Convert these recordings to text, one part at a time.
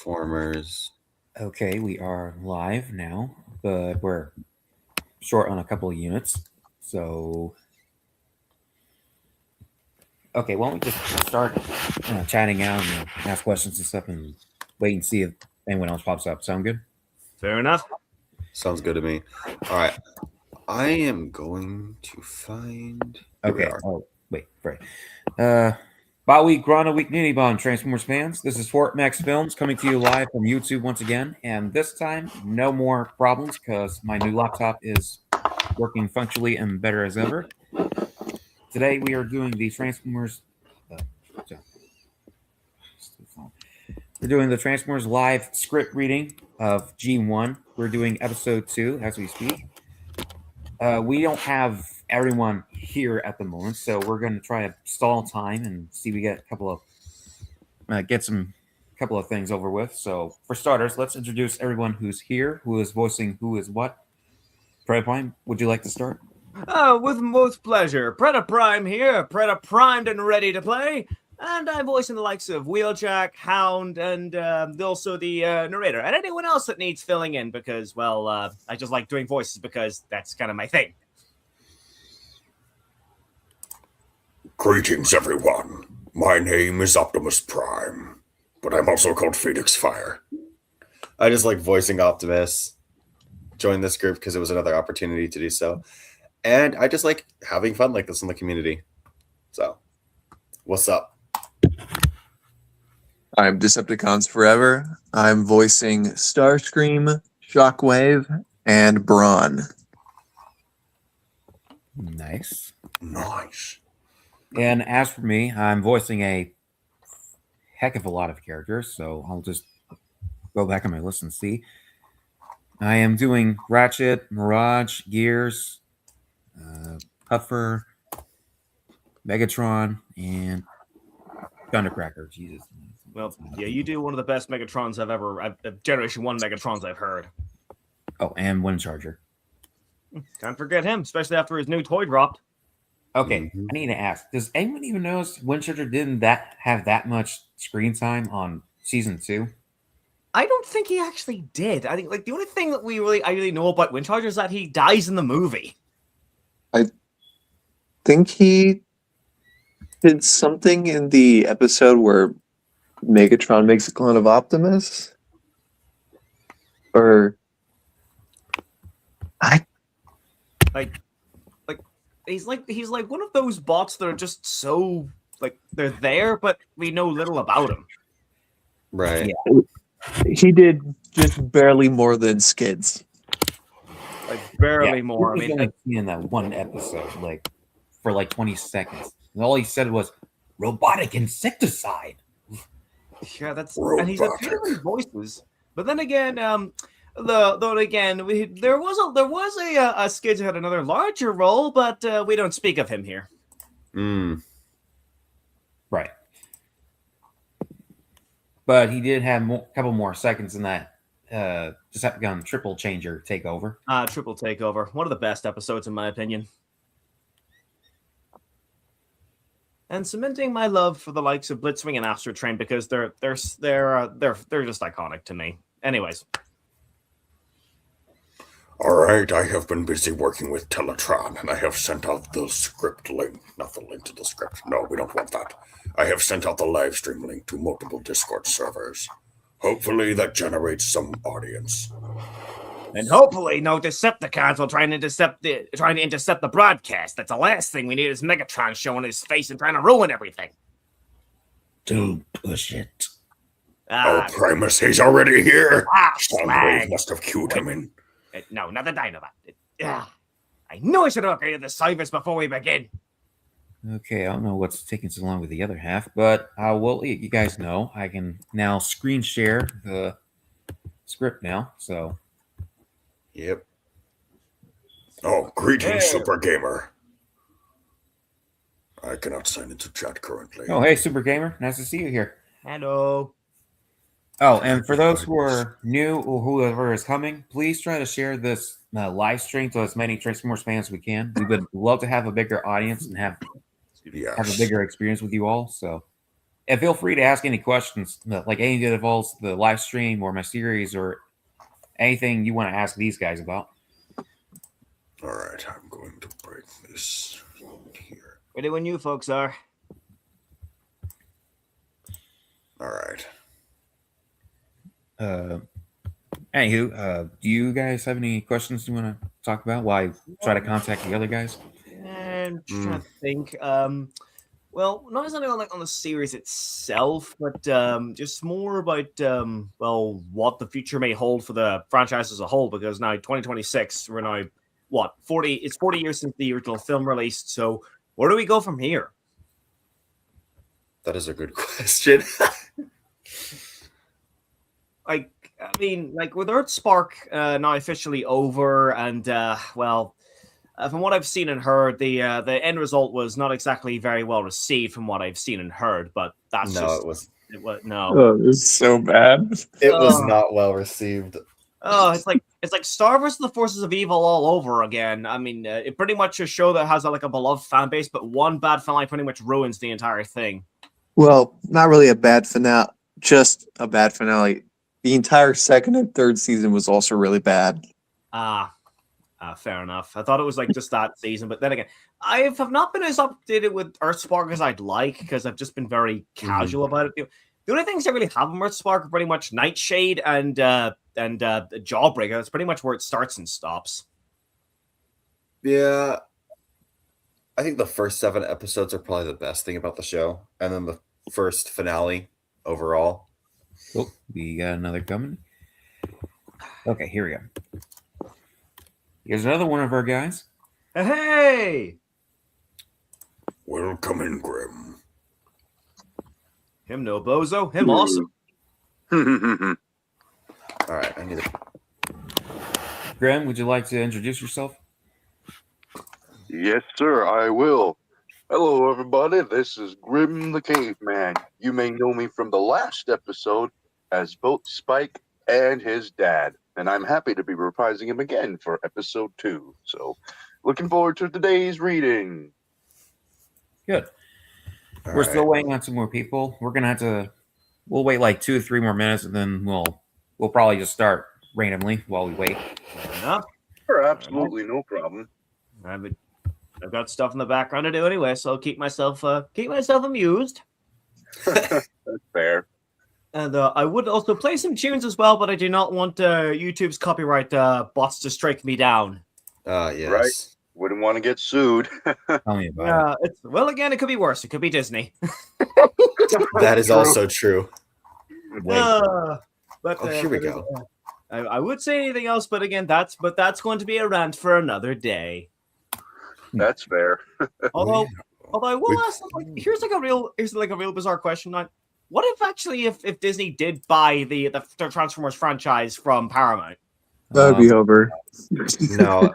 Transformers. Okay, we are live now, but we're short on a couple of units. So, okay, why don't we just start chatting out and ask questions and stuff and wait and see if anyone else pops up. Sound good? Fair enough. Sounds good to me. All right. I am going to find. Here we Okay. are. Oh, wait, right. Bye week, Grana week, Nitty Bond, Transformers fans. This is Fort Max Films coming to you live from YouTube once again. And this time, no more problems because my new laptop is working functionally and better as ever. Today, we are doing the Transformers. We're doing the Transformers live script reading of G1. We're doing episode 2 as we speak. We don't have everyone here at the moment, so we're going to try to stall time and see if we get a couple of things over with. So for starters, let's introduce everyone who's here, who is voicing who is what. Prime, would you like to start? With most pleasure. Preta Prime here. Preta primed and ready to play. And I'm voicing the likes of Wheeljack, Hound, and also the narrator. And anyone else that needs filling in because, well, I just like doing voices because that's kind of my thing. Greetings, everyone. My name is Optimus Prime, but I'm also called Phoenix Fire. I just like voicing Optimus. Joined this group because it was another opportunity to do so. And I just like having fun like this in the community. So, what's up? I'm Decepticons Forever. I'm voicing Starscream, Shockwave, and Brawn. Nice. Nice. And as for me, I'm voicing a heck of a lot of characters, so I'll just go back on my list and see. I am doing Ratchet, Mirage, Gears, Puffer, Megatron, and Thundercracker. Jesus. Well, yeah, you do one of the best Megatrons Generation 1 Megatrons I've heard. Oh, and Wind Charger. Can't forget him, especially after his new toy dropped. Okay, I need to ask, does anyone even notice Wind Charger didn't have that much screen time on season 2? I don't think he actually did. I think the only thing that I really know about Wind Charger is that he dies in the movie. I think he did something in the episode where Megatron makes a clone of Optimus? Or He's like one of those bots that are just so they're there, but we know little about him. Right. Yeah. He did just barely more than Skids. Barely more. I mean, in that one episode, for 20 seconds, and all he said was "robotic insecticide." Yeah, that's Robotic. And he's appeared in voices. But then again, there was a Skids who had another larger role, but we don't speak of him here. Right. But he did have a couple more seconds in that Decepticon Triple Changer takeover. Triple Takeover. One of the best episodes, in my opinion. And cementing my love for the likes of Blitzwing and Astro Train because they're just iconic to me. Anyways. Alright, I have been busy working with Teletron, and I have sent out the script link. Not the link to the script. No, we don't want that. I have sent out the live stream link to multiple Discord servers. Hopefully that generates some audience. And hopefully no Decepticons will trying to intercept the broadcast. That's the last thing we need is Megatron showing his face and trying to ruin everything. Don't push it. Primus, he's already here. Soundwave Slag. must have cued him in. No, not the Dinobot. I knew I should have upgraded the ciphers before we begin. Okay, I don't know what's taking so long with the other half, but well, you guys know I can now screen share the script now. So, Yep. Oh, greetings, Hey. Super Gamer. I cannot sign into chat currently. oh hey, Super Gamer, nice to see you here. Hello. Oh, and for those who are new or whoever is coming, please try to share this live stream to as many Transformers fans as we can. We would love to have a bigger audience and have a Yes. bigger experience with you all. So, And feel free to ask any questions, like anything that involves the live stream or my series or anything you want to ask these guys about. All right, I'm going to break this here. Ready when you folks are. All right. Anywho, do you guys have any questions you want to talk about while I try to contact the other guys? I'm trying to think. Well, not necessarily on the series itself, but just more about well, what the future may hold for the franchise as a whole. Because now 2026, we're now what 40? It's 40 years since the original film released. So where do we go from here? That is a good question. Like, I mean, like with Earthspark now officially over, and well. From what I've seen and heard, the end result was not exactly very well received. From what I've seen and heard, but that's no, just it was no. Oh, it was so bad. it was not well received. Oh, it's like Star vs. the Forces of Evil all over again. I mean, it pretty much a show that has like a beloved fan base, but one bad finale pretty much ruins the entire thing. Well, not really a bad finale, just a bad finale. The entire second and third season was also really bad. Fair enough. I thought it was like just that season, but then again, I have not been as updated with Earthspark as I'd like because I've just been very casual about it. The only things I really have on Earthspark are pretty much Nightshade and Jawbreaker. That's pretty much where it starts and stops. Yeah. I think the first 7 episodes are probably the best thing about the show. And then the first finale overall. Oh, we got another coming. Okay, here we go. Here's another one of our guys. Hey! Welcome in, Grim. Him no bozo. Him awesome. All right, I need to... Graham, would you like to introduce yourself? Yes, sir, I will. Hello, everybody. This is Grim the Caveman. You may know me from the last episode as both Spike and his dad. And I'm happy to be reprising him again for episode 2. So, looking forward to today's reading. Good. We're still waiting on 2 more people. We're gonna have to. We'll wait like 2 or 3 more minutes, and then we'll probably just start randomly while we wait. Fair enough. Sure, absolutely, no problem. I've got stuff in the background to do anyway, so I'll keep myself amused. That's fair. And I would also play some tunes as well, but I do not want YouTube's copyright bots to strike me down. yes. Right. Wouldn't want to get sued. Tell me about it. Well, again, it could be worse. It could be Disney. That is also true. But Here we go. I would say anything else, but again, that's going to be a rant for another day. That's fair. Although I will ask, like, here's like a real bizarre question. Like, what if Disney did buy the Transformers franchise from Paramount? That would be over. No,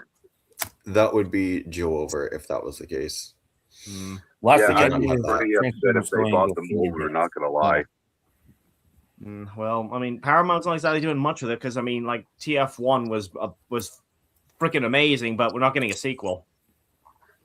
that would be Joe over if that was the case. Last Yeah, thing I'd I be knew is pretty upset if they bought them over, not going to lie. Well, I mean, Paramount's not exactly doing much with it because I mean, like TF1 was freaking amazing, but we're not getting a sequel.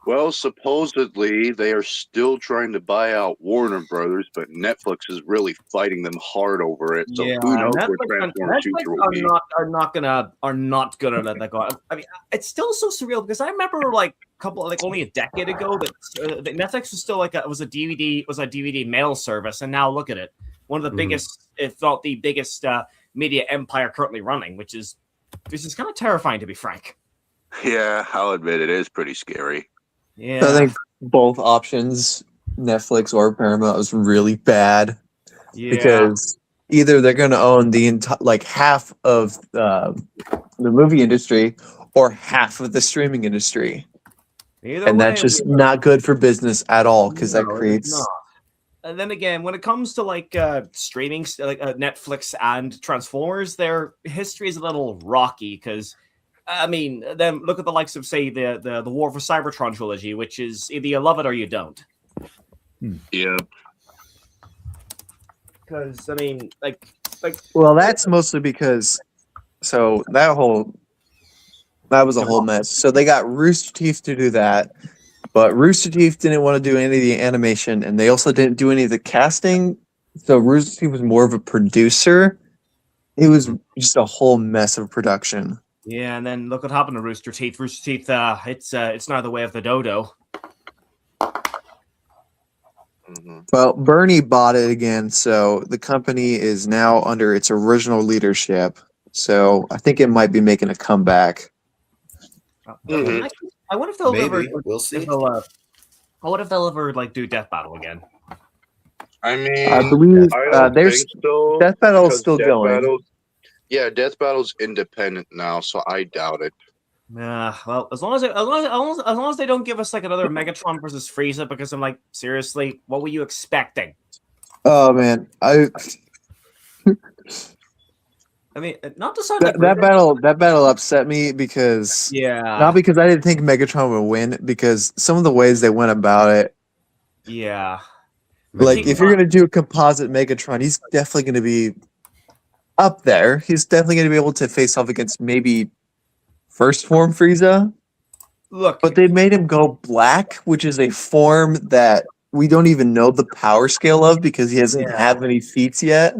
Well, supposedly they are still trying to buy out Warner Brothers, but Netflix is really fighting them hard over it. So who knows what Transformers future will be? Are not gonna let that go. I mean, it's still so surreal because I remember like only a decade ago that Netflix was still was a DVD mail service, and now look at it, one of the biggest, if not the biggest, media empire currently running, which is kind of terrifying to be frank. Yeah, I'll admit it is pretty scary. Yeah, I think both options, Netflix or Paramount, was really bad because either they're going to own the entire half of the movie industry or half of the streaming industry, and that's just not good for business at all because that creates. And then again, when it comes to streaming, Netflix and Transformers, their history is a little rocky because. I mean, then look at the likes of, say, the War for Cybertron trilogy, which is either you love it or you don't. Yeah. Because I mean, Well, that's mostly because that was a whole mess. So they got Rooster Teeth to do that, but Rooster Teeth didn't want to do any of the animation, and they also didn't do any of the casting So Rooster Teeth was more of a producer. It was just a whole mess of production. Yeah, and then look what happened to Rooster Teeth. Rooster Teeth, it's now the way of the dodo. Well, Bernie bought it again, so the company is now under its original leadership. So I think it might be making a comeback. Mhm. I wonder if they'll ever. Maybe. We'll see. I wonder if they'll ever do Death Battle again. I mean, I believe I don't there's think so. Death Battle's because still going. Death Battle's independent now, so I doubt it. Yeah, well, as long as they don't give us like another Megatron versus Frieza, because I'm like, seriously, what were you expecting? Oh man, I mean, not to sound like that battle upset me because not because I didn't think Megatron would win, because some of the ways they went about it. Yeah. Like if you're gonna do a composite Megatron, he's definitely gonna be up there. He's definitely gonna be able to face off against maybe first form Frieza. Look, but they made him go black, which is a form that we don't even know the power scale of because he doesn't have any feats yet.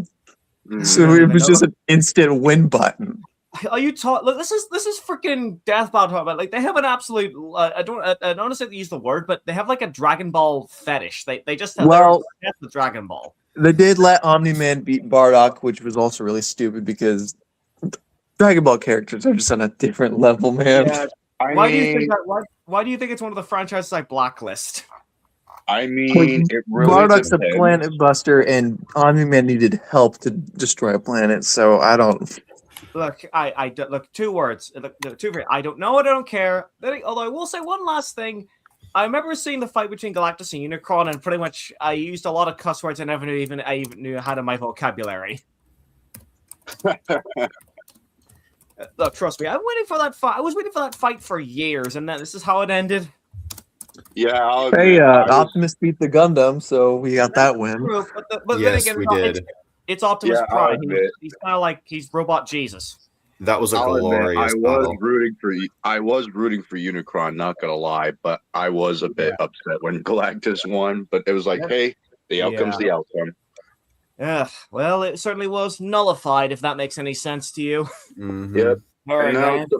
So it was just an instant win button. Are you taught? Look, this is freaking Death Battle. But like, they have an absolute. I don't want to use the word, but they have like a Dragon Ball fetish. They just have the Dragon Ball. They did let Omni-Man beat Bardock, which was also really stupid because Dragon Ball characters are just on a different level, man. Yeah. Why do you think it's one of the franchises I blacklist? I mean, it really Bardock's depends. a planet buster, and Omni-Man needed help to destroy a planet. So I don't. Look, I look, 2 words. I don't know. I don't care. Although I will say one last thing. I remember seeing the fight between Galactus and Unicron, and pretty much I used a lot of cuss words I never even knew had in my vocabulary. Look, trust me, I'm waiting for that fight. I was waiting for that fight for years, and then this is how it ended. Yeah. Hey, Optimus beat the Gundam, so we got that win. True, but Yes, then again, we did. It's Optimus Yeah, Prime. I'll admit. He's kind of like he's Robot Jesus. That was a I'll admit, glorious battle. I was rooting for Unicron, not gonna lie, but I was a bit upset when Galactus won. But it was like, hey, the outcome's the outcome. Yeah, well, it certainly was nullified, if that makes any sense to you. Mhm. Yep. All right, And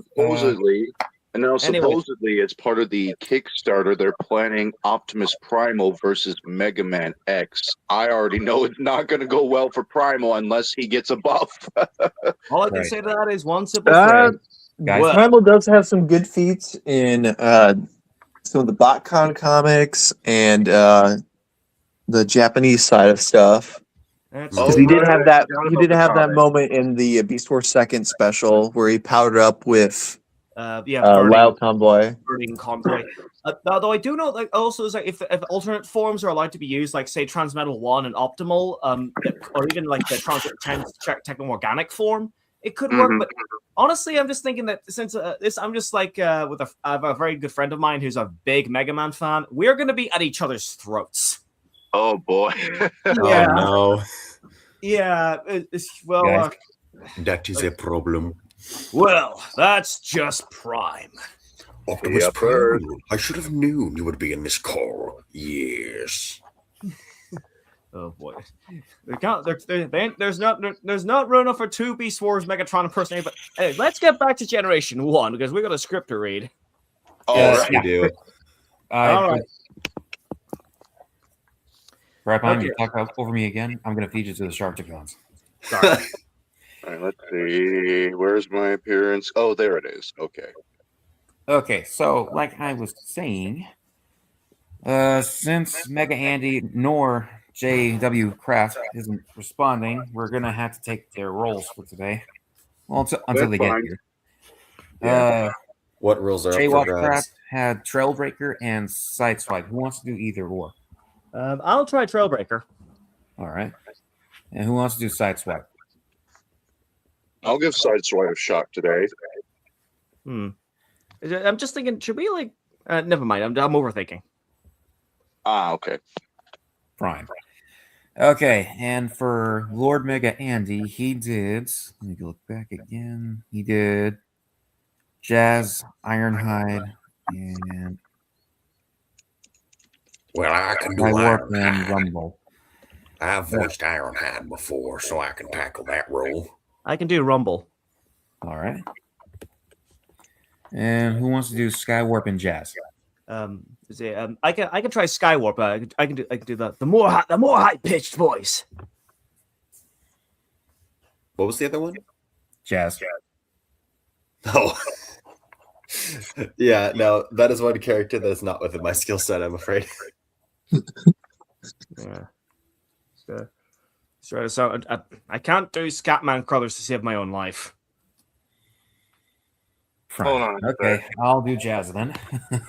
now supposedly, it's part of the Kickstarter. They're planning Optimus Primal versus Mega Man X. I already know it's not going to go well for Primal unless he gets a buff. All I can say to that is one simple phrase. Guys, Primal does have some good feats in some of the BotCon comics and the Japanese side of stuff. Because he did have that. He did have that moment in the Beast Wars Second special where he powdered up with Wild Convoy. Burning Convoy. Though I do know, like, also is like if alternate forms are allowed to be used, like say Transmetal 1 and Optimal, or even like the Techno-Organic form, it could work. But honestly, I'm just thinking that since I'm just like I have a very good friend of mine who's a big Mega Man fan. We're going to be at each other's throats. Oh boy! Oh no! Yeah, That is a problem. Well, that's just Prime. Optimus Prime, I should have known you would be in this call. Yes. Oh boy, there's not room enough for 2 Beast Wars Megatron impersonators. But hey, let's get back to Generation 1 because we got a script to read. Yes, we do. All right. Rapon, you talk over me again. I'm going to feed you to the Sharkticons. Sorry. All right, let's see. Where's my appearance? Oh, there it is. Okay. Okay, so like I was saying, since Mega Andy nor J.W. Kraft isn't responding, we're going to have to take their roles for today. Well, until they get here. Yeah. What rules are J. up for Watt grabs? Kraft had Trailbreaker and Sideswipe. Who wants to do either or? I'll try Trailbreaker. All right. And who wants to do Sideswipe? I'll give Sideswipe a shot today. I'm just thinking, should we like? Never mind. I'm overthinking. Okay. Prime. Okay, and for Lord Mega Andy, he did. Let me look back again. He did Jazz, Ironhide, and Well, I can do Warp Ironhide. and Rumble. I've voiced Ironhide before, so I can tackle that role. I can do Rumble. All right. And who wants to do Skywarp and Jazz? I can try Skywarp. I can do the more high pitched voice. What was the other one? Jazz. Oh. Yeah, no, that is one character that is not within my skill set, I'm afraid. Yeah. So I can't do Scatman Crothers to save my own life. Hold on. Okay, I'll do Jazz then.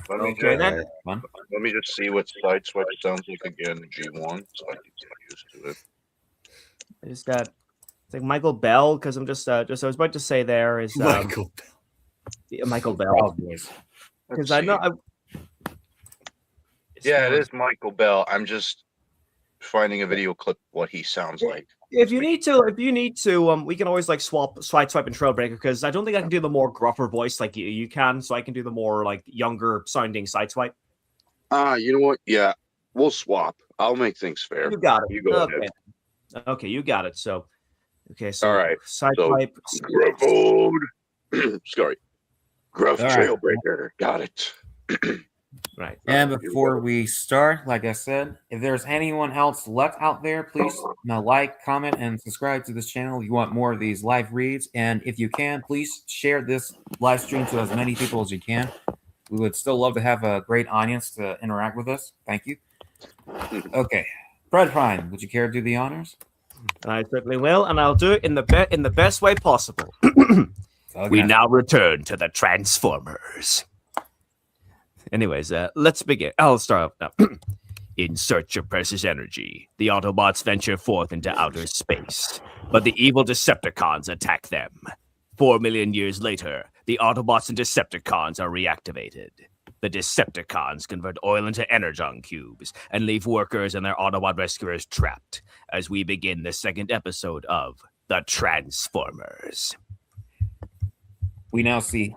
Let me, Okay, just, then. let me just see what Sideswipe sounds like again in G1, so I can get used to it. Is that it's like Michael Bell? Because I'm just I was about to say there is Michael. Michael Bell. Because I know Yeah, it is Michael Bell. I'm just finding a video clip what he sounds like. If you need to, we can always like swipe and Trailbreaker because I don't think I can do the more gruffer voice like you can, so I can do the more like younger sounding Sideswipe. You know what? Yeah, we'll swap. I'll make things fair. You got it. You go okay. ahead. Okay, you got it. So, so all right. Sideswipe. So, sorry. Gruff All right. Trailbreaker. Got it. Right. And before we start, like I said, if there's anyone else left out there, please like, comment, and subscribe to this channel if you want more of these live reads. And if you can, please share this live stream to as many people as you can. We would still love to have a great audience to interact with us. Thank you. Okay. Fred Prime, would you care to do the honors? I certainly will, and I'll do it in the best way possible. Okay. We now return to the Transformers. Anyways, let's begin. I'll start off now. In search of precious energy, the Autobots venture forth into outer space, but the evil Decepticons attack them. 4 million years later, the Autobots and Decepticons are reactivated. The Decepticons convert oil into energon cubes and leave workers and their Autobot rescuers trapped as we begin the second episode of The Transformers. We now see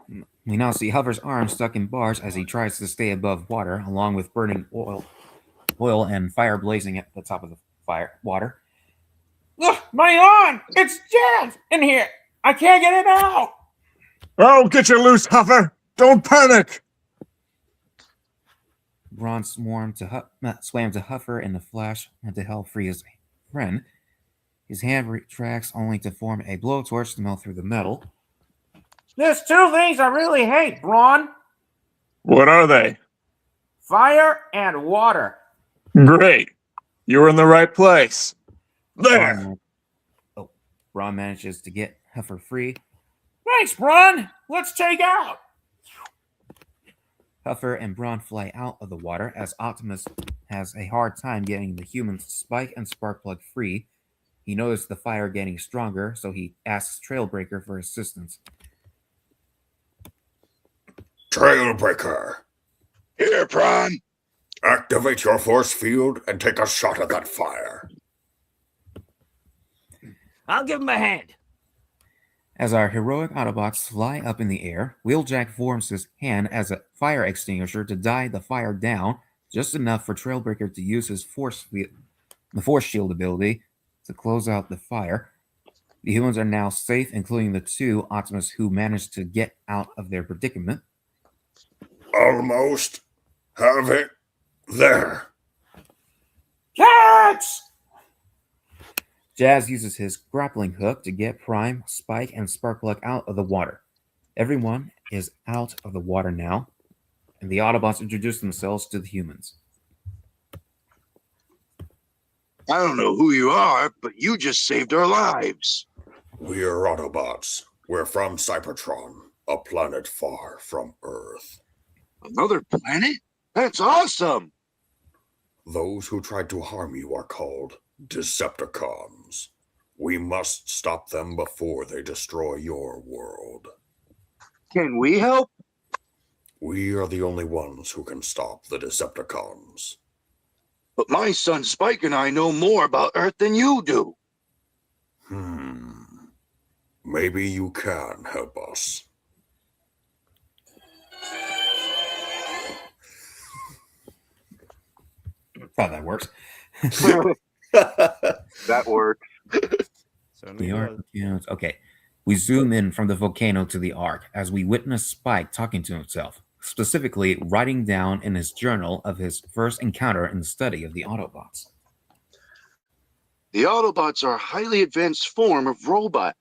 Hover's arm stuck in bars as he tries to stay above water, along with burning oil and fire blazing at the top of the water. Ugh, my arm! It's jammed in here! I can't get it out! Oh, get you loose, Hover! Don't panic! Braun swam to Huffer in the flash and to help free his friend. His hand retracts only to form a blowtorch to melt through the metal. There's two things I really hate, Braun. What are they? Fire and water. Great. You're in the right place. There! Braun manages to get Huffer free. Thanks, Braun. Let's take out. Huffer and Braun fly out of the water as Optimus has a hard time getting the humans Spike and Sparkplug free. He noticed the fire getting stronger, so he asks Trailbreaker for assistance. Trailbreaker, Here, Prawn. activate your force field and take a shot at that fire. I'll give him a hand. As our heroic Autobots fly up in the air, Wheeljack forms his hand as a fire extinguisher to die the fire down, just enough for Trailbreaker to use his force shield ability to close out the fire. The humans are now safe, including the two Optimus who managed to get out of their predicament. Almost. Have it. There. Catch! Jazz uses his grappling hook to get Prime, Spike, and Sparkplug out of the water. Everyone is out of the water now, and the Autobots introduce themselves to the humans. I don't know who you are, but you just saved our lives. We're Autobots. We're from Cybertron, a planet far from Earth. Another planet? That's awesome. Those who tried to harm you are called Decepticons. We must stop them before they destroy your world. Can we help? We are the only ones who can stop the Decepticons. But my son Spike and I know more about Earth than you do. Maybe you can help us. How that works. That works. Certainly The arc does. begins. Okay. We zoom in from the volcano to the ark as we witness Spike talking to himself, specifically writing down in his journal of his first encounter in the study of the Autobots. The Autobots are a highly advanced form of robot.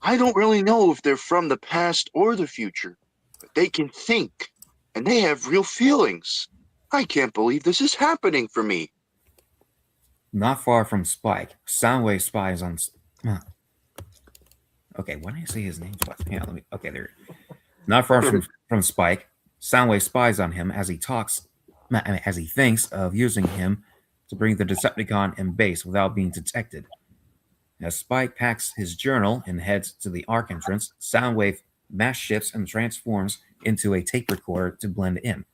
I don't really know if they're from the past or the future, but they can think, and they have real feelings. I can't believe this is happening for me. Not far from Spike, Soundwave spies on. Okay, why did I say his name twice? Yeah, let me. Okay, there. Not far from Spike, Soundwave spies on him as he thinks of using him to bring the Decepticon in base without being detected. As Spike packs his journal and heads to the arc entrance, Soundwave mass shifts and transforms into a tape recorder to blend in.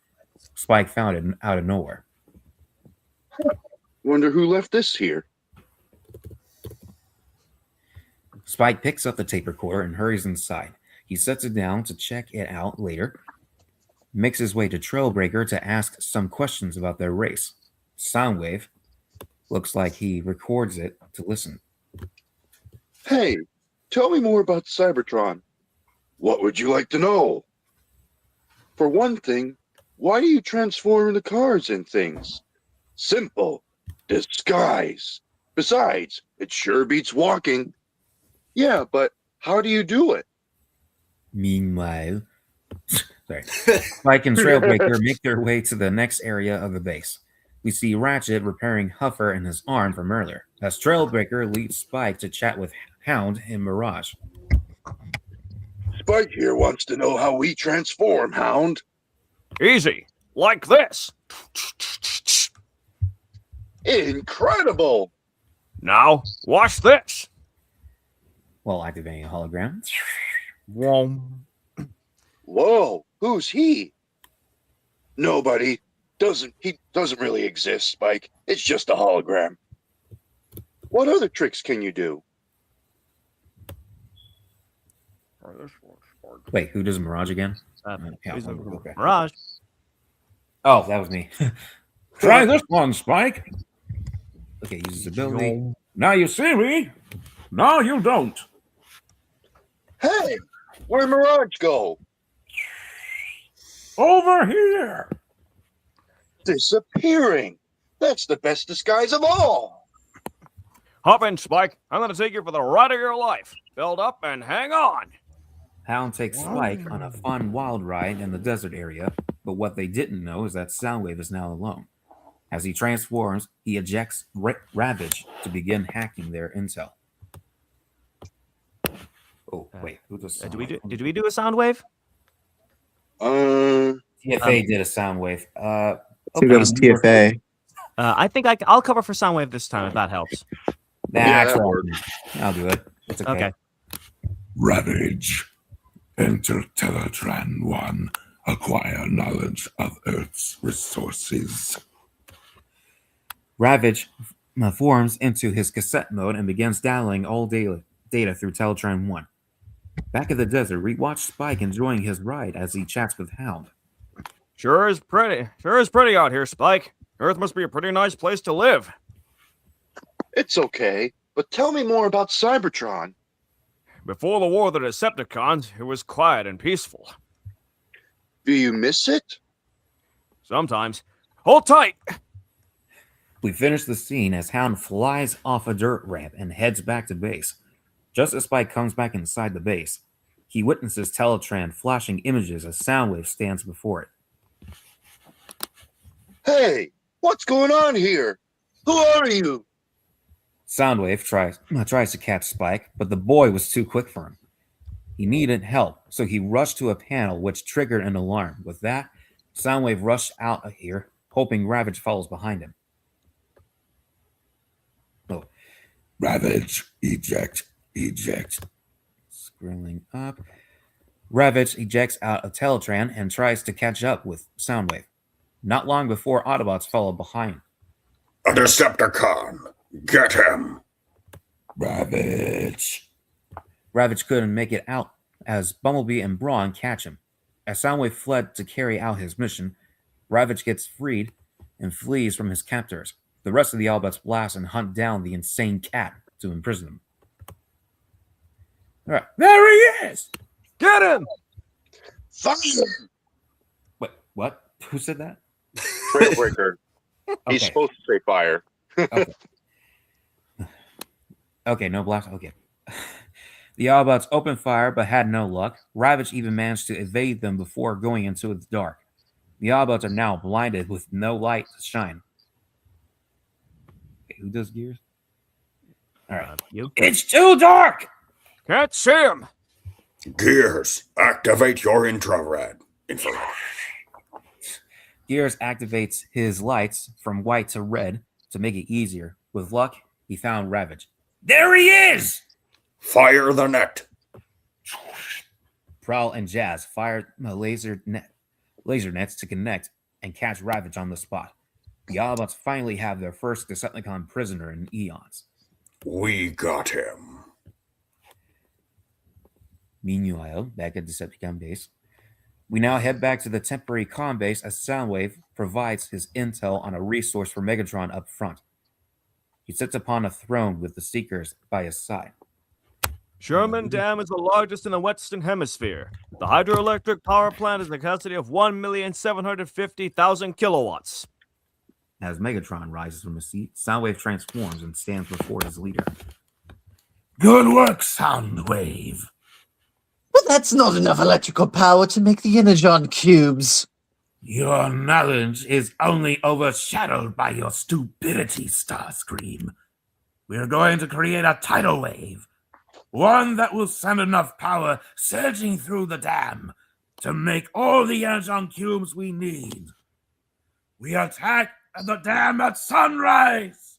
Spike found it out of nowhere. Wonder who left this here. Spike picks up the tape recorder and hurries inside. He sets it down to check it out later, makes his way to Trailbreaker to ask some questions about their race. Soundwave looks like he records it to listen. Hey, tell me more about Cybertron. What would you like to know? For one thing, why do you transform into cars and things? Simple. Disguise. Besides, it sure beats walking. Yeah, but how do you do it? Meanwhile, Spike and Trailbreaker make their way to the next area of the base. We see Ratchet repairing Huffer and his arm from earlier, as Trailbreaker leads Spike to chat with Hound and Mirage. Spike here wants to know how we transform, Hound. Easy. Like this. Incredible! Now, watch this. While activating a hologram. Whoa. Whoa, who's he? Nobody. He doesn't really exist, Spike. It's just a hologram. What other tricks can you do? Wait, who does Mirage again? Okay. Okay. Mirage. Oh, that was me. Try this one, Spike. Okay, uses ability. Now you see me. No, you don't. Hey, where'd Mirage go? Over here. Disappearing. That's the best disguise of all. Hop in, Spike. I'm going to take you for the ride of your life. Build up and hang on. Hound takes Spike on a fun wild ride in the desert area, but what they didn't know is that Soundwave is now alone. As he transforms, he ejects Ravage to begin hacking their intel. Oh, wait, who does Did we do a sound wave? TFA did a Soundwave. I think that was TFA. I think I'll cover for Soundwave this time if that helps. That's that all. works. I'll do it. It's okay. Okay. Ravage. Enter Teletran 1. Acquire knowledge of Earth's resources. Ravage forms into his cassette mode and begins dialing all data through Teletran 1. Back in the desert, we watch Spike enjoying his ride as he chats with Hound. Sure is pretty out here, Spike. Earth must be a pretty nice place to live. It's okay, but tell me more about Cybertron. Before the war of the Decepticons, it was quiet and peaceful. Do you miss it? Sometimes. Hold tight. We finish the scene as Hound flies off a dirt ramp and heads back to base. Just as Spike comes back inside the base, he witnesses Teletran flashing images as Soundwave stands before it. Hey, what's going on here? Who are you? Soundwave tries to catch Spike, but the boy was too quick for him. He needed help, so he rushed to a panel which triggered an alarm. With that, Soundwave rushed out of here, hoping Ravage follows behind him. Oh. Ravage. Eject. Scrolling up. Ravage ejects out of Teletran and tries to catch up with Soundwave. Not long before Autobots follow behind. A Decepticon. Get him. Ravage. Ravage couldn't make it out as Bumblebee and Brawn catch him. As Soundwave fled to carry out his mission, Ravage gets freed and flees from his captors. The rest of the Autobots blast and hunt down the insane cat to imprison him. All right, there he is! Get him! Fire! Wait, what? Who said that? Trailbreaker. He's Okay. supposed to say fire. Okay. Okay, no blast. Okay. The Autobots opened fire but had no luck. Ravage even managed to evade them before going into the dark. The Autobots are now blinded with no light to shine. Okay, who does gears? All right. You It's too dark! can't see him. Gears, activate your infrared. Gears activates his lights from white to red to make it easier. With luck, he found Ravage. There he is! Fire the net. Prowl and Jazz fired laser nets to connect and catch Ravage on the spot. The Autobots finally have their first Decepticon prisoner in eons. We got him. Meanwhile, back at Decepticon base, we now head back to the temporary comm base as Soundwave provides his intel on a resource for Megatron up front. He sits upon a throne with the Seekers by his side. Sherman Dam is the largest in the Western Hemisphere. The hydroelectric power plant has a capacity of 1,750,000 kilowatts. As Megatron rises from his seat, Soundwave transforms and stands before his leader. Good work, Soundwave. But that's not enough electrical power to make the Energon cubes. Your knowledge is only overshadowed by your stupidity, Starscream. We're going to create a tidal wave. One that will send enough power surging through the dam to make all the Energon cubes we need. We attack the dam at sunrise!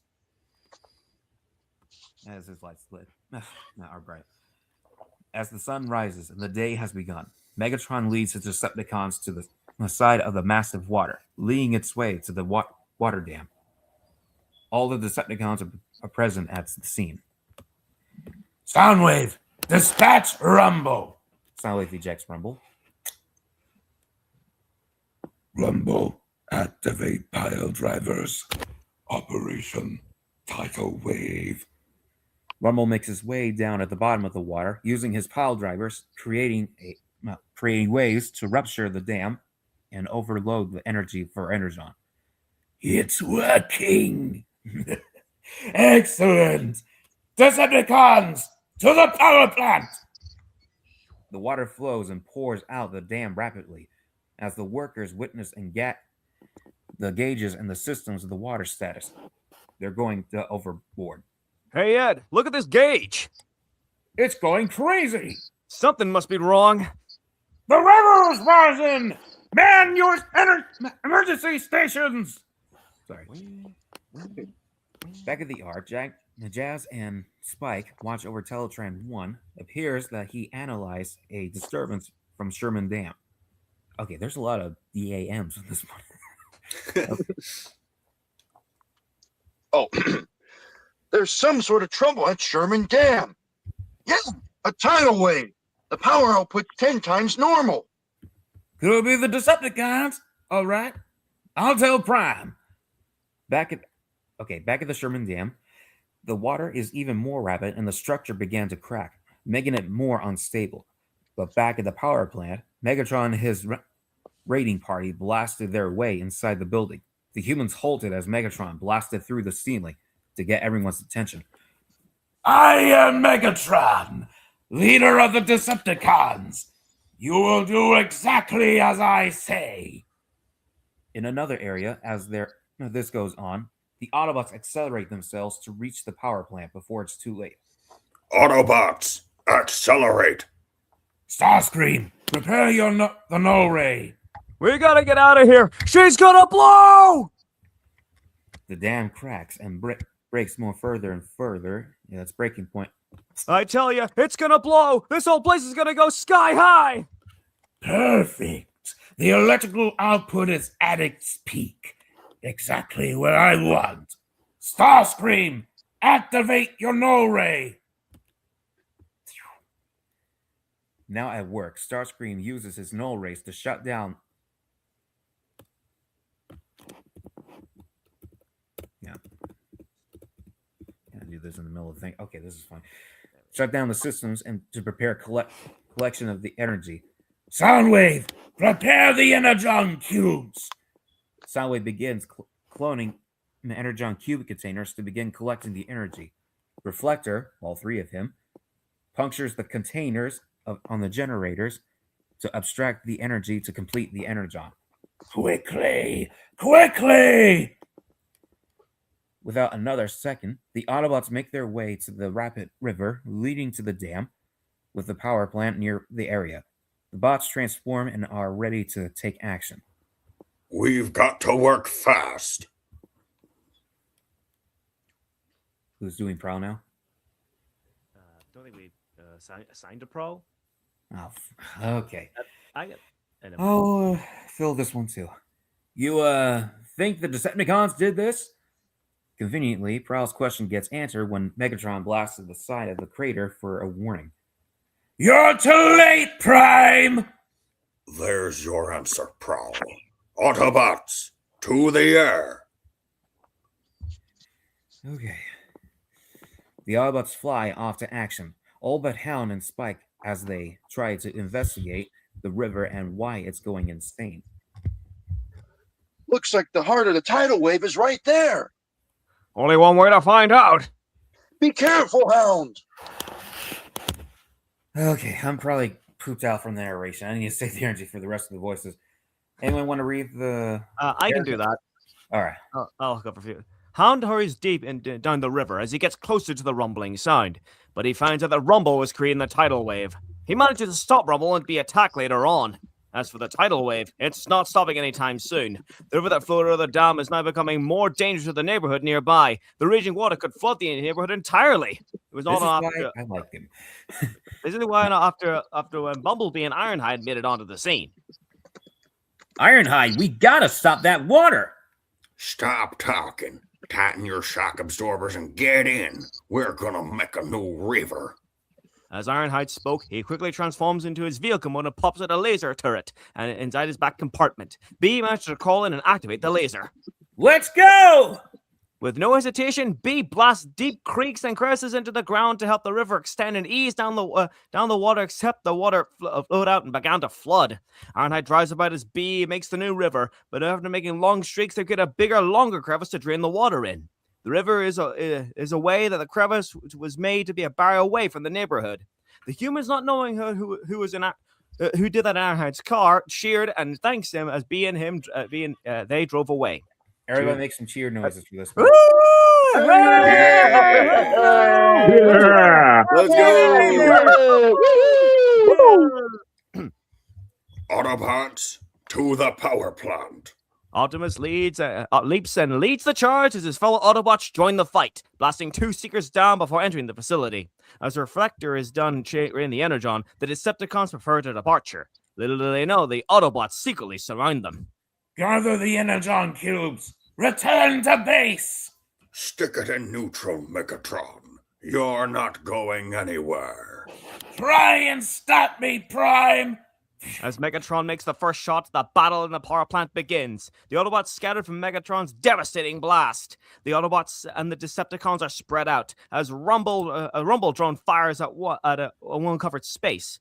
As his lights lit, are bright. As the sun rises and the day has begun, Megatron leads his Decepticons to the side of the massive water, leading its way to the water dam. All the Decepticons are present at the scene. Soundwave, dispatch Rumble. Soundwave ejects Rumble. Rumble, activate pile drivers. Operation Tidal Wave. Rumble makes his way down at the bottom of the water, using his pile drivers, creating waves to rupture the dam and overload the energy for Energon. It's working. Excellent. Decepticons, to the power plant. The water flows and pours out the dam rapidly as the workers witness and get the gauges and the systems of the water status. They're going overboard. Hey, Ed, look at this gauge. It's going crazy. Something must be wrong. The river is rising. Man your emergency stations. Sorry. Back at the Ark, Jazz and Spike watch over Teletran 1. Appears that he analyzed a disturbance from Sherman Dam. Okay, there's a lot of DAMs in this one. Oh, there's some sort of trouble at Sherman Dam. Yeah, a tidal wave. The power output's 10 times normal. Could be the Decepticons. All right. I'll tell Prime. Back at the Sherman Dam, the water is even more rapid and the structure began to crack, making it more unstable. But back at the power plant, Megatron and his raiding party blasted their way inside the building. The humans halted as Megatron blasted through the ceiling to get everyone's attention. I am Megatron, leader of the Decepticons. You will do exactly as I say. In another area, as this goes on, the Autobots accelerate themselves to reach the power plant before it's too late. Autobots, accelerate. Starscream, prepare the null ray. We gotta get out of here. She's gonna blow! The dam cracks and breaks more further and further. Yeah, it's breaking point. I tell you, it's gonna blow. This whole place is gonna go sky high. Perfect. The electrical output is at its peak. Exactly where I want. Starscream, activate your null ray. Now at work, Starscream uses his null rays to shut down. this in the middle of the thing. Okay, this is fine. Shut down the systems and to prepare collection of the energy. Soundwave, prepare the energon cubes. Soundwave begins cloning the energon cube containers to begin collecting the energy. Reflector, all three of him, punctures the containers on the generators to abstract the energy to complete the energon. Quickly! Quickly! Without another second, the Autobots make their way to the rapid river leading to the dam with the power plant near the area. The bots transform and are ready to take action. We've got to work fast. Who's doing prowl now? Don't think we assigned a pro. Oh, okay. I get. Oh, fill this one too. You think the Decepticons did this? Conveniently, Prowl's question gets answered when Megatron blasts to the side of the crater for a warning. You're too late, Prime! There's your answer, Prowl. Autobots, to the air. Okay. The Autobots fly off to action, all but Hound and Spike as they try to investigate the river and why it's going insane. Looks like the heart of the tidal wave is right there. Only one way to find out. Be careful, Hound. Okay, I'm probably pooped out from the narration. I need to save the energy for the rest of the voices. Anyone want to read the... I can do that. All right. I'll go for a few. Hound hurries deep down the river as he gets closer to the rumbling sound, but he finds that the rumble was creating the tidal wave. He manages to stop rumble and be attacked later on. As for the tidal wave, it's not stopping anytime soon. The river that flowed out of the dam is now becoming more dangerous to the neighborhood nearby. The raging water could flood the neighborhood entirely. It was not after. I like him. This is why not after when Bumblebee and Ironhide made it onto the scene. Ironhide, we gotta stop that water. Stop talking. Tighten your shock absorbers and get in. We're gonna make a new river. As Ironhide spoke, he quickly transforms into his vehicle mode and pops out a laser turret and inside his back compartment. B manages to crawl in and activate the laser. Let's go! With no hesitation, B blasts deep creeks and crevices into the ground to help the river extend and ease down the water, except the water flowed out and began to flood. Ironhide drives about as B makes the new river, but after making long streaks, they get a bigger, longer crevice to drain the water in. The river is a way that the crevice was made to be a barrier away from the neighborhood. The humans, not knowing who did that in Ironhide's car, cheered and thanks him as B and him they drove away. Everybody make some cheer noises for this Woo! one. Yeah. Let's go. Autobots, to the power plant. Optimus leaps and leads the charge as his fellow Autobots join the fight, blasting two Seekers down before entering the facility. As the Reflector is done in the Energon, the Decepticons prepare to departure. Little do they know, the Autobots secretly surround them. Gather the energon cubes. Return to base. Stick it in neutral, Megatron. You're not going anywhere. Try and stop me, Prime. As Megatron makes the first shot, the battle in the power plant begins. The Autobots scattered from Megatron's devastating blast. The Autobots and the Decepticons are spread out as a rumble drone fires at a uncovered space.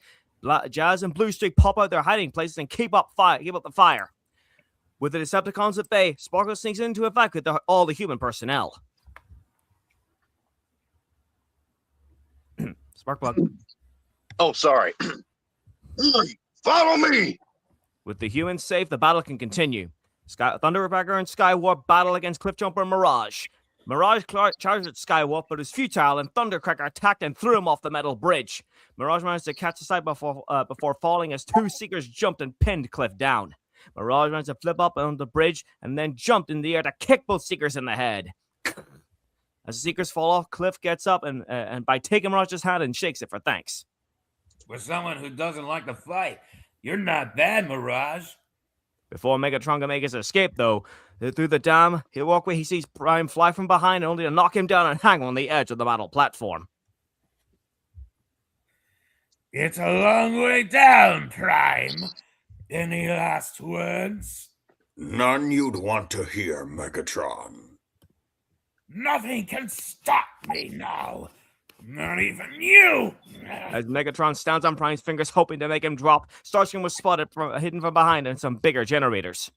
Jazz and Bluestreak pop out their hiding places and keep up the fire. With the Decepticons at bay, Sparkle sneaks in to evacuate all the human personnel. Sparkplug. Oh, sorry. Follow me! With the humans safe, the battle can continue. Thundercracker and Skywarp battle against Cliffjumper and Mirage. Mirage charged at Skywarp, but was futile, and Thundercracker attacked and threw him off the metal bridge. Mirage managed to catch the side before falling as two Seekers jumped and pinned Cliff down. Mirage managed to flip up on the bridge and then jumped in the air to kick both Seekers in the head. As the Seekers fall off, Cliff gets up and by taking Mirage's hand and shakes it for thanks. For someone who doesn't like to fight, you're not bad, Mirage. Before Megatron can make his escape, though, through the dam, he sees Prime fly from behind, only to knock him down and hang on the edge of the metal platform. It's a long way down, Prime. Any last words? None you'd want to hear, Megatron. Nothing can stop me now. Not even you. As Megatron stands on Prime's fingers, hoping to make him drop, Starscream was spotted hidden from behind in some bigger generators.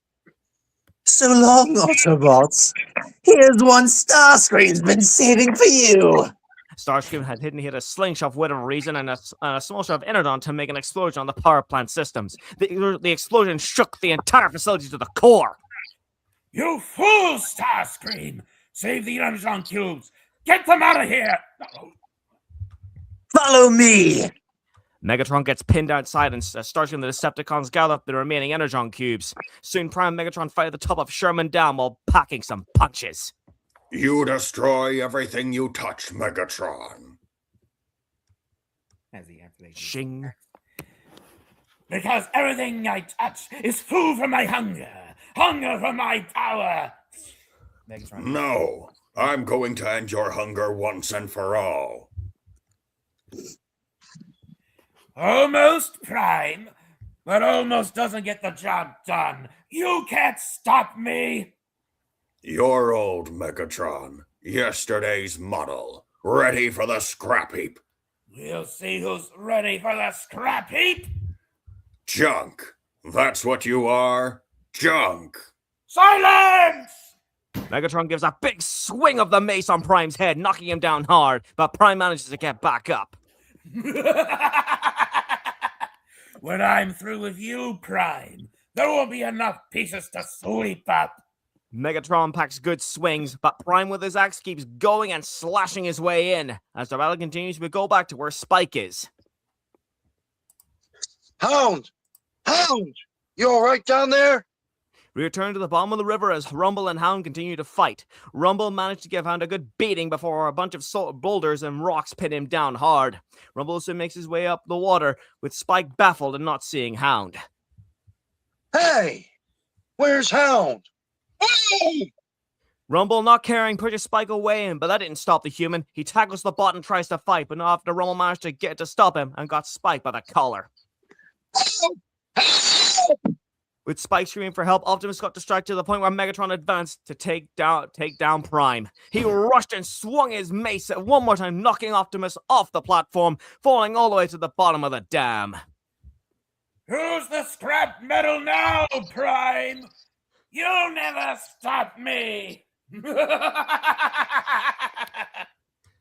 So long, Autobots. Here's one Starscream's been saving for you. Starscream had hid a slingshot for whatever reason and a small shot of energon to make an explosion on the power plant systems. The explosion shook the entire facility to the core. You fool, Starscream! Save the energon cubes! Get them out of here! Follow me. Megatron gets pinned outside, and Starscream and the Decepticons gather up the remaining energon cubes. Soon, Prime and Megatron fight at the top of Sherman Dam while packing some punches. You destroy everything you touch, Megatron. As he activates. Shing. Because everything I touch is food for my hunger. Hunger for my power. Megatron. No, I'm going to end your hunger once and for all. Almost, Prime. But almost doesn't get the job done. You can't stop me. You're old, Megatron. Yesterday's model. Ready for the scrap heap. We'll see who's ready for the scrap heap. Junk. That's what you are. Junk. Silence! Megatron gives a big swing of the mace on Prime's head, knocking him down hard, but Prime manages to get back up. When I'm through with you, Prime, there won't be enough pieces to sweep up. Megatron packs good swings, but Prime with his axe keeps going and slashing his way in. As the battle continues, we go back to where Spike is. Hound! Hound! You all right down there? We return to the bottom of the river as Rumble and Hound continue to fight. Rumble managed to give Hound a good beating before a bunch of boulders and rocks pin him down hard. Rumble soon makes his way up the water, with Spike baffled and not seeing Hound. Hey! Where's Hound? Hey! Rumble, not caring, pushes Spike away, but that didn't stop the human. He tackles the bot and tries to fight, but not after Rumble managed to get to stop him and got Spike by the collar. With Spike screaming for help, Optimus got distracted to the point where Megatron advanced to take down Prime. He rushed and swung his mace at one more time, knocking Optimus off the platform, falling all the way to the bottom of the dam. Who's the scrap metal now, Prime? You'll never stop me.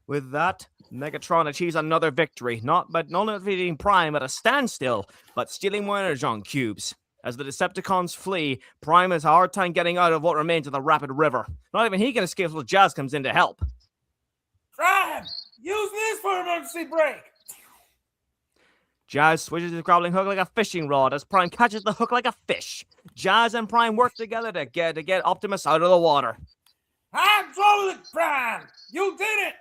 With that, Megatron achieves another victory, not only defeating Prime at a standstill, but stealing more energon cubes. As the Decepticons flee, Prime has a hard time getting out of what remains of the rapid river. Not even he can escape until Jazz comes in to help. Prime, use this for emergency brake. Jazz switches his grappling hook like a fishing rod as Prime catches the hook like a fish. Jazz and Prime work together to get Optimus out of the water. I drove it, Prime. You did it.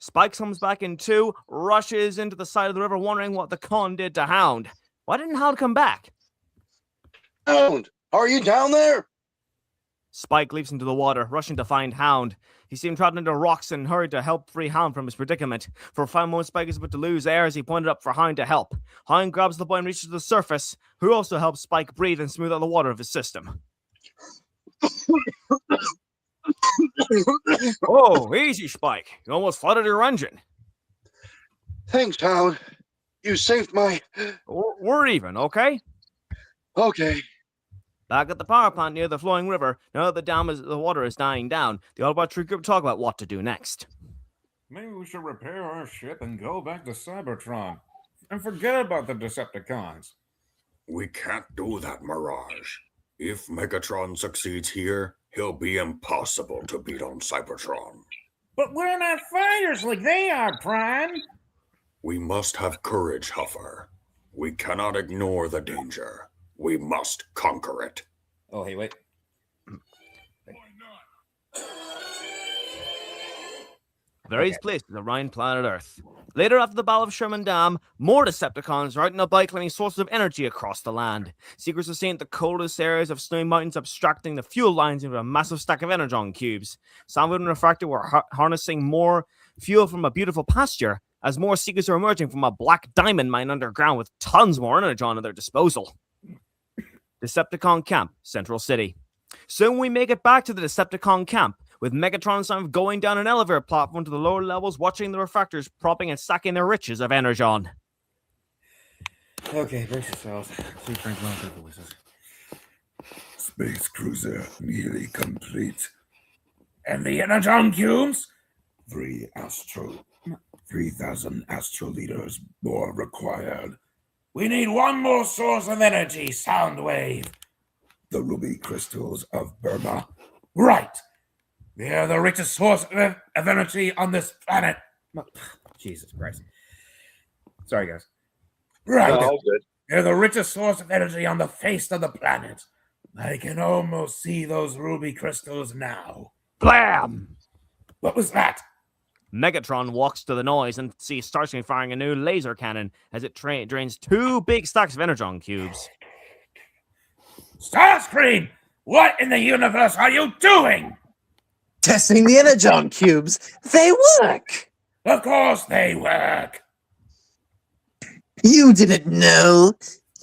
Spike comes back in too, rushes into the side of the river, wondering what the con did to Hound. Why didn't Hound come back? Hound! Are you down there? Spike leaps into the water, rushing to find Hound. He seemed trapped into rocks and hurried to help free Hound from his predicament. For a final moment, Spike is about to lose air as he pointed up for Hound to help. Hound grabs the boy and reaches the surface, who also helps Spike breathe and smooth out the water of his system. Oh, easy, Spike. You almost flooded your engine. Thanks, Hound. You saved my... We're even, okay? Okay. Back at the power plant near the flowing river, now that the water is dying down, the Autobot troop group talk about what to do next. Maybe we should repair our ship and go back to Cybertron. And forget about the Decepticons. We can't do that, Mirage. If Megatron succeeds here, he'll be impossible to beat on Cybertron. But we're not fighters like they are, Prime. We must have courage, Huffer. We cannot ignore the danger. We must conquer it. Oh, hey, wait. Various places around planet Earth. Later, after the Battle of Sherman Dam, more Decepticons are out and about claiming sources of energy across the land. Seekers are seen at the coldest areas of snowy mountains, abstracting the fuel lines into a massive stack of energon cubes. Soundwood and Refractor were harnessing more fuel from a beautiful pasture, as more Seekers are emerging from a black diamond mine underground with tons more energon at their disposal. Decepticon Camp, Central City. Soon we make it back to the Decepticon Camp, with Megatron some going down an elevator platform to the lower levels, watching the refractors propping and stacking their riches of Energon. Okay, brace yourselves. See Frank Long with the voices. Space cruiser nearly complete. And the Energon cubes? 3,000 astro liters more required. We need one more source of energy, Soundwave. The ruby crystals of Burma. Right. They are the richest source of energy on this planet. Jesus Christ. Sorry, guys. Right. No, all good. They're the richest source of energy on the face of the planet. I can almost see those ruby crystals now. Blam! What was that? Megatron walks to the noise and sees Starscream firing a new laser cannon as it drains 2 big stacks of Energon cubes. Starscream! What in the universe are you doing? Testing the Energon cubes. They work. Of course they work. You didn't know.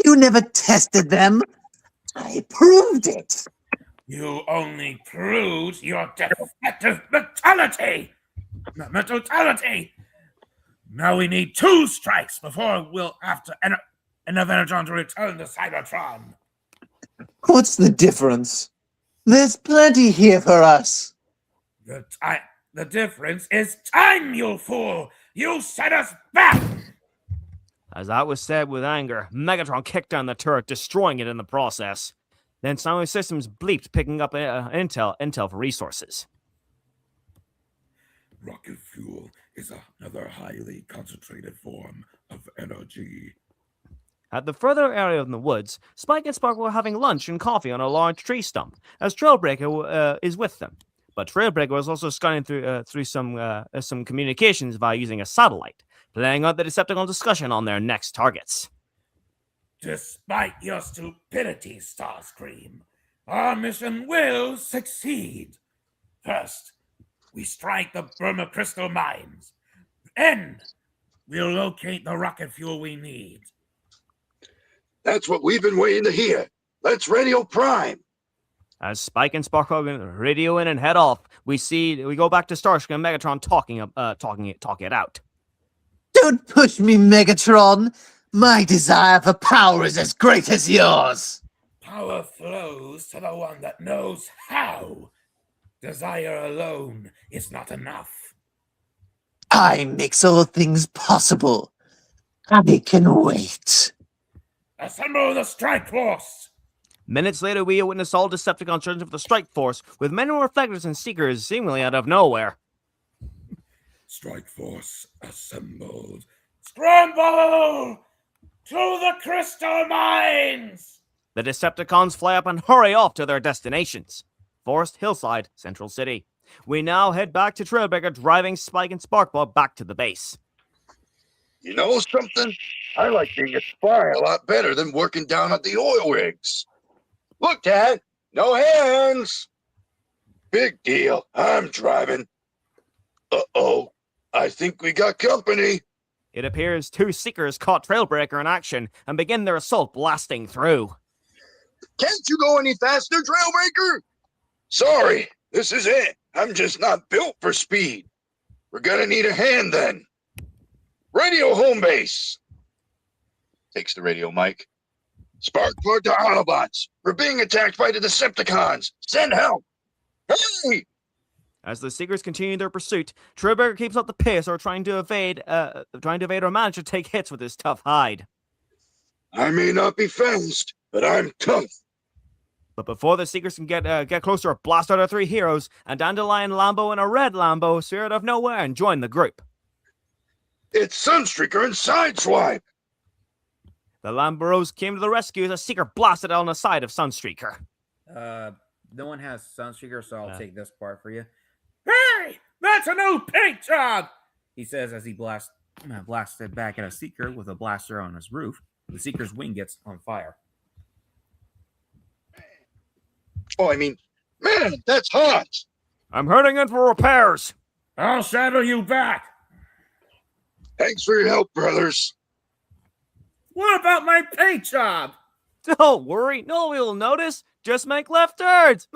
You never tested them. I proved it. You only proved your defective mentality. Mentality. Now we need 2 strikes before we'll have to enough Energon to return to Cybertron. What's the difference? There's plenty here for us. The difference is time, you fool! You set us back! As that was said with anger, Megatron kicked down the turret, destroying it in the process. Then Soundwave Systems bleeped, picking up intel for resources. Rocket fuel is another highly concentrated form of energy. At the further area in the woods, Spike and Sparkle are having lunch and coffee on a large tree stump, as Trailbreaker is with them. But Trailbreaker was also scanning through some communications via using a satellite, playing out the Decepticon discussion on their next targets. Despite your stupidity, Starscream, our mission will succeed. First, we strike the Burma crystal mines. Then, we'll locate the rocket fuel we need. That's what we've been waiting to hear. Let's radio Prime. As Spike and Sparkle radio in and head off, we go back to Starscream and Megatron talking it out. Don't push me, Megatron. My desire for power is as great as yours. Power flows to the one that knows how. Desire alone is not enough. I makes all things possible. I can wait. Assemble the strike force! Minutes later, we witness all Decepticons charging for the strike force, with many reflectors and seekers seemingly out of nowhere. Strike force assembled. Scramble! To the crystal mines! The Decepticons fly up and hurry off to their destinations. Forest, Hillside, Central City. We now head back to Trailbreaker, driving Spike and Sparkball back to the base. You know something? I like being a spy a lot better than working down at the oil rigs. Look, Dad, no hands. Big deal. I'm driving. Uh-oh. I think we got company. It appears 2 Seekers caught Trailbreaker in action and begin their assault, blasting through. Can't you go any faster, Trailbreaker? Sorry, this is it. I'm just not built for speed. We're gonna need a hand then. Radio home base. Takes the radio mic. Sparkplug to Autobots. We're being attacked by the Decepticons. Send help. Hey! As the Seekers continue their pursuit, Trailbreaker keeps up the pace, or trying to evade or manage to take hits with his tough hide. I may not be fast, but I'm tough. But before the Seekers can get closer, blast out our 3 heroes, a Dandelion Lambo and a red Lambo appear out of nowhere and join the group. It's Sunstreaker and Sideswipe. The Lamboros came to the rescue as a Seeker blasted on the side of Sunstreaker. No one has Sunstreaker, so I'll take this part for you. Hey! That's a new paint job! He says as he blasted back at a Seeker with a blaster on his roof. The Seeker's wing gets on fire. Oh, I mean, man, that's hot. I'm heading in for repairs. I'll shadow you back. Thanks for your help, brothers. What about my paint job? Don't worry, no one will notice. Just make left turns.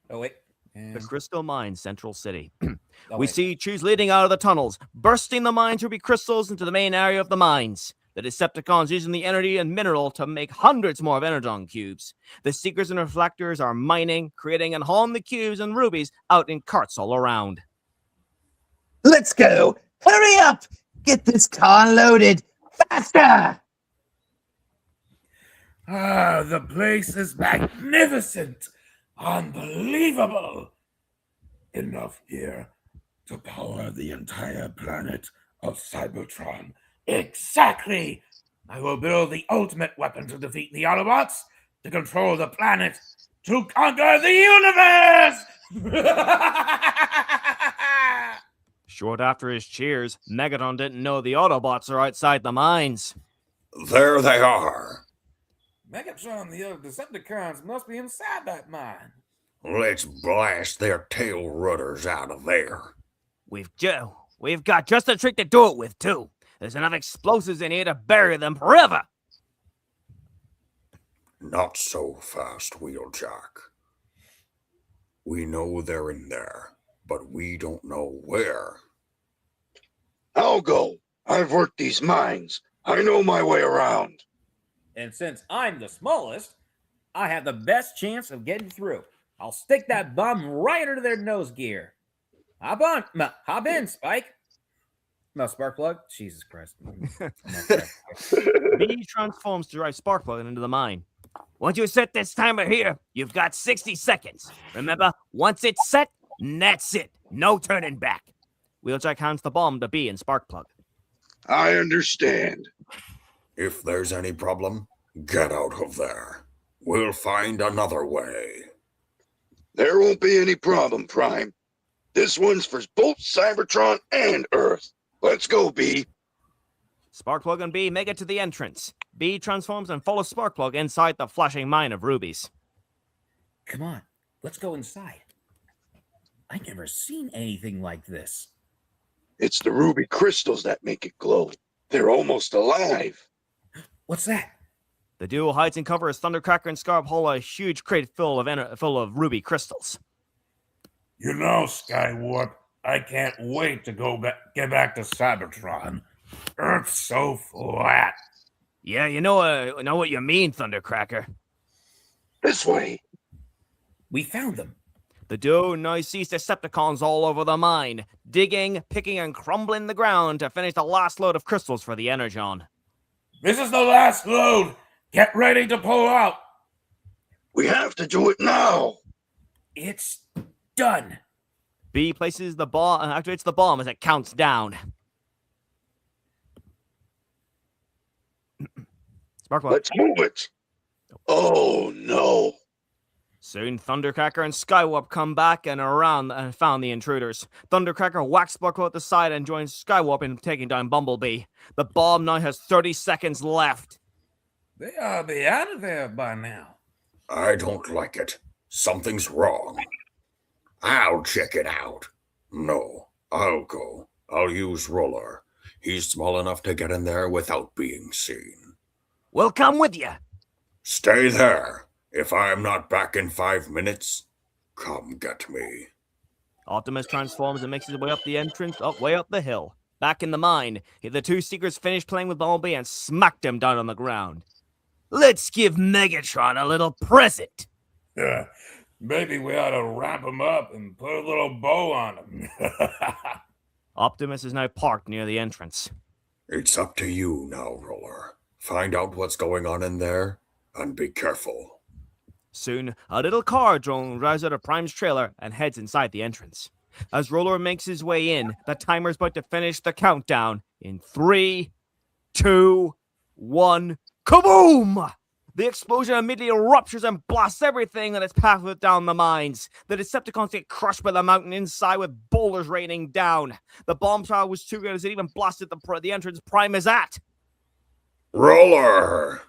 Oh, wait. The Crystal Mine, Central City. Oh, We wait. see tubes leading out of the tunnels, bursting the mine's ruby crystals into the main area of the mines. The Decepticons using the energy and mineral to make hundreds more of Energon cubes. The Seekers and Reflectors are mining, creating, and hauling the cubes and rubies out in carts all around. Let's go! Hurry up! Get this car loaded! Faster! Ah, the place is magnificent! Unbelievable! Enough here to power the entire planet of Cybertron. Exactly! I will build the ultimate weapon to defeat the Autobots, to control the planet, to conquer the universe! Short after his cheers, Megatron didn't know the Autobots are outside the mines. There they are. Megatron, the other Decepticons must be inside that mine. Let's blast their tail rudders out of there. We've got just the trick to do it with, too. There's enough explosives in here to bury them forever. Not so fast, Wheeljack. We know they're in there, but we don't know where. I'll go. I've worked these mines. I know my way around. And since I'm the smallest, I have the best chance of getting through. I'll stick that bomb right under their nose gear. Hop in, Spike. No, Sparkplug? Jesus Christ. B transforms to drive Sparkplug into the mine. Once you set this timer here, you've got 60 seconds. Remember, once it's set, that's it. No turning back. Wheeljack hands the bomb to B and Sparkplug. I understand. If there's any problem, get out of there. We'll find another way. There won't be any problem, Prime. This one's for both Cybertron and Earth. Let's go, B. Sparkplug and B make it to the entrance. B transforms and follows Sparkplug inside the flashing mine of rubies. Come on, let's go inside. I've never seen anything like this. It's the ruby crystals that make it glow. They're almost alive. What's that? The duo hides and covers Thundercracker and Scarab haul a huge crate full of ruby crystals. You know, Skywarp, I can't wait to get back to Cybertron. Earth's so flat. Yeah, you know what you mean, Thundercracker. This way. We found them. The duo now sees Decepticons all over the mine, digging, picking, and crumbling the ground to finish the last load of crystals for the Energon. This is the last load. Get ready to pull out. We have to do it now. It's done. B places the bomb and activates the bomb as it counts down. Sparkplug. Let's move it. Oh, no. Soon, Thundercracker and Skywarp come back and around and found the intruders. Thundercracker whacks Sparkle at the side and joins Skywarp in taking down Bumblebee. The bomb now has 30 seconds left. They ought to be out of there by now. I don't like it. Something's wrong. I'll check it out. No, I'll go. I'll use Roller. He's small enough to get in there without being seen. We'll come with you. Stay there. If I'm not back in 5 minutes, come get me. Optimus transforms and makes his way up the entrance, way up the hill. Back in the mine, the two Seekers finish playing with Bumblebee and smacked him down on the ground. Let's give Megatron a little present. Maybe we ought to wrap him up and put a little bow on him. Optimus is now parked near the entrance. It's up to you now, Roller. Find out what's going on in there and be careful. Soon, a little car drone drives out of Prime's trailer and heads inside the entrance. As Roller makes his way in, the timer's about to finish the countdown in 3, 2, 1, kaboom! The explosion immediately ruptures and blasts everything in its path down the mines. The Decepticons get crushed by the mountain inside with boulders raining down. The bomb power was too good as it even blasted the entrance Prime is at. Roller!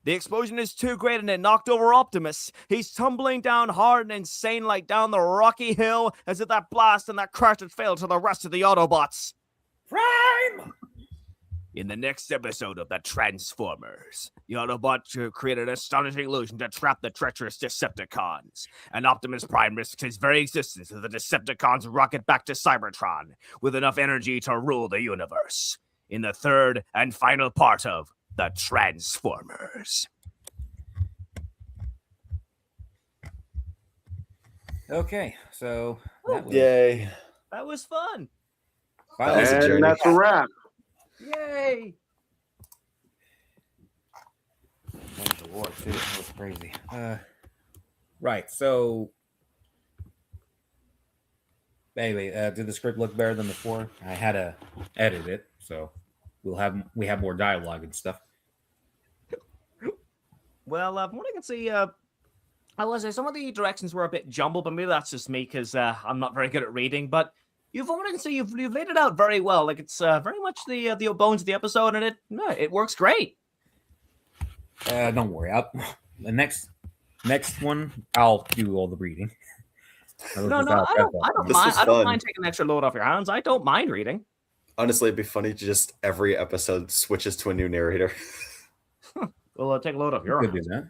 The explosion is too great and it knocked over Optimus. He's tumbling down hard and insane like down the rocky hill as if that blast and that crash had failed to the rest of the Autobots. Prime! In the next episode of the Transformers, the Autobot created an astonishing illusion to trap the treacherous Decepticons, and Optimus Prime risks his very existence as the Decepticons rocket back to Cybertron with enough energy to rule the universe. In the third and final part of the Transformers. Okay, so that was, Yay. That was fun. finally, was a journey. And that's a wrap. Yay! Thank the Lord, too. That was crazy. Right, so anyway, did the script look better than before? I had to edit it, so we have more dialogue and stuff. Well, from what I can see, I was say some of the directions were a bit jumbled, but maybe that's just me because I'm not very good at reading. But from what I can see, you've laid it out very well. Like it's very much the bones of the episode, and it works great. Don't worry. The next one, I'll do all the reading. No, I don't mind taking an extra load off your hands. I don't mind reading. Honestly, it'd be funny to just every episode switches to a new narrator. We'll take a load off your Could do hands.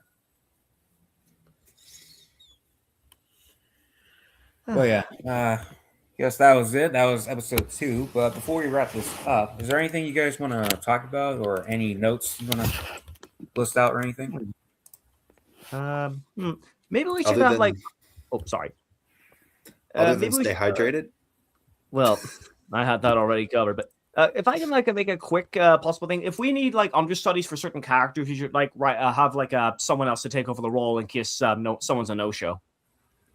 that. Well, yeah. Guess that was it. That was episode 2. But before we wrap this up, is there anything you guys want to talk about, or any notes you want to list out, or anything? Maybe we should Other have than- like. Oh, sorry. Other than maybe we stay should- hydrated. Well, I had that already covered, but if I can make a quick possible thing, if we need like understudies for certain characters, you should have like someone else to take over the role in case someone's a no-show.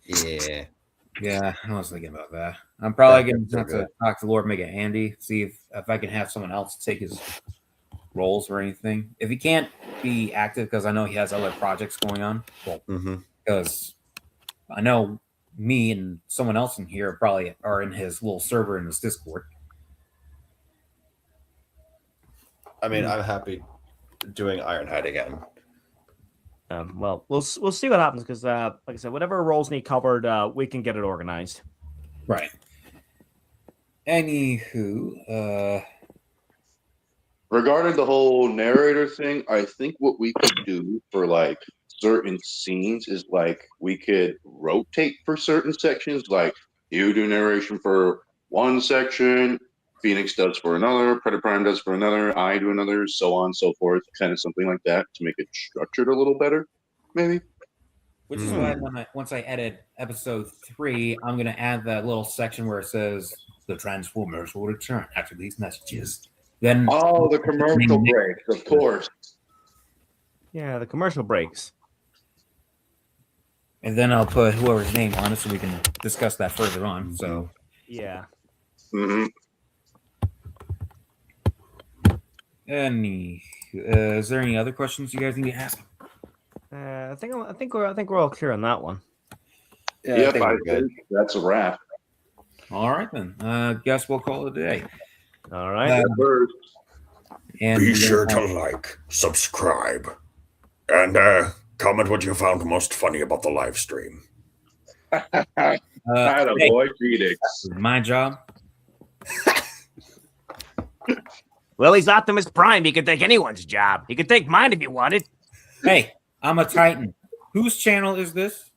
Yeah. Yeah, I was thinking about that. I'm probably Yeah, going to have to talk to Lord Mega Andy, see if I can have someone else take his roles or anything. If he can't be active, because I know he has other projects going on. Well, because I know me and someone else in here probably are in his little server in his Discord. I mean, I'm happy doing Ironhide again. Well, we'll see what happens because, like I said, whatever roles need covered, we can get it organized. Right. Anywho, Regarding the whole narrator thing, I think what we could do for like certain scenes is like we could rotate for certain sections. Like you do narration for one section, Phoenix does for another, Predator Prime does for another, I do another, so on and so forth. Kind of something like that to make it structured a little better, maybe. which is why once I edit episode 3, I'm going to add that little section where it says the Transformers will return after these messages. Then the commercial breaks, of course. Yeah, the commercial breaks. And then I'll put whoever's name on it so we can discuss that further on. So Yeah. Mm-hmm. is there any other questions you guys need to ask? I think we're all clear on that one. Yeah, Yep, I think we're good. that's a wrap. All right then. Guess we'll call it a day. All right. First, And Be sure to like, subscribe, and comment what you found most funny about the live stream. hey, boy, Phoenix. this is my job. Well, he's Optimus Prime. He could take anyone's job. He could take mine if he wanted. Hey, I'm a Titan. Whose channel is this?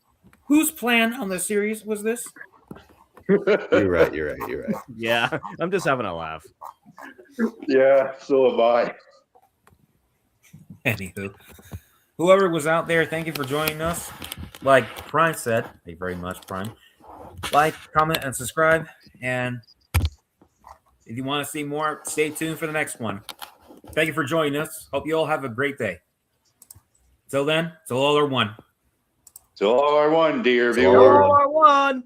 Whose plan on the series was this? You're right. Yeah, I'm just having a laugh. Yeah, so am I. Anywho, whoever was out there, thank you for joining us. Like Prime said, thank you very much, Prime. Like, comment, and subscribe. And if you want to see more, stay tuned for the next one. Thank you for joining us. Hope you all have a great day. Till then, till all are one. To all our one, dear To all our viewers. One.